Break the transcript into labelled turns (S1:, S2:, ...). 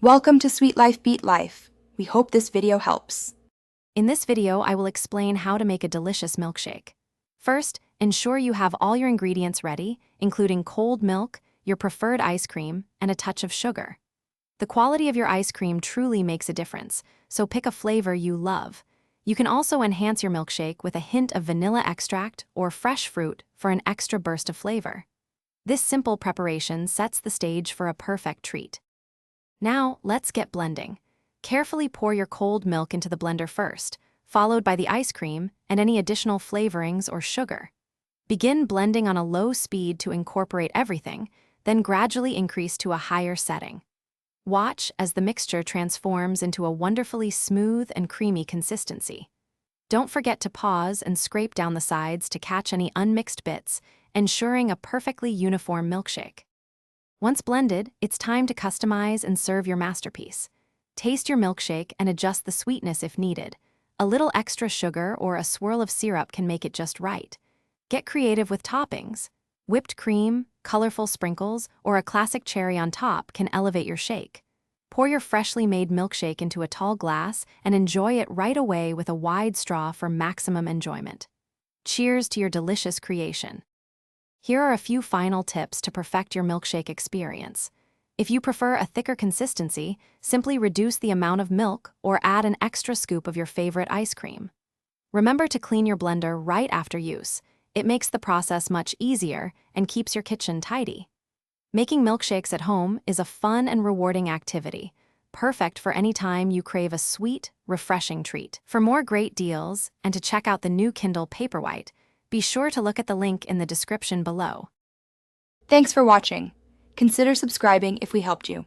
S1: Welcome to Sweet Life Beat Life. We hope this video helps.
S2: In this video, I will explain how to make a delicious milkshake. First, ensure you have all your ingredients ready, including cold milk, your preferred ice cream, and a touch of sugar. The quality of your ice cream truly makes a difference, so pick a flavor you love. You can also enhance your milkshake with a hint of vanilla extract or fresh fruit for an extra burst of flavor. This simple preparation sets the stage for a perfect treat. Now, let's get blending. Carefully pour your cold milk into the blender first, followed by the ice cream and any additional flavorings or sugar. Begin blending on a low speed to incorporate everything, then gradually increase to a higher setting. Watch as the mixture transforms into a wonderfully smooth and creamy consistency. Don't forget to pause and scrape down the sides to catch any unmixed bits, ensuring a perfectly uniform milkshake. Once blended, it's time to customize and serve your masterpiece. Taste your milkshake and adjust the sweetness if needed. A little extra sugar or a swirl of syrup can make it just right. Get creative with toppings. Whipped cream, colorful sprinkles, or a classic cherry on top can elevate your shake. Pour your freshly made milkshake into a tall glass and enjoy it right away with a wide straw for maximum enjoyment. Cheers to your delicious creation. Here are a few final tips to perfect your milkshake experience. If you prefer a thicker consistency, simply reduce the amount of milk or add an extra scoop of your favorite ice cream. Remember to clean your blender right after use. It makes the process much easier and keeps your kitchen tidy. Making milkshakes at home is a fun and rewarding activity, perfect for any time you crave a sweet, refreshing treat. For more great deals and to check out the new Kindle Paperwhite, be sure to look at the link in the description below.
S1: Thanks for watching. Consider subscribing if we helped you.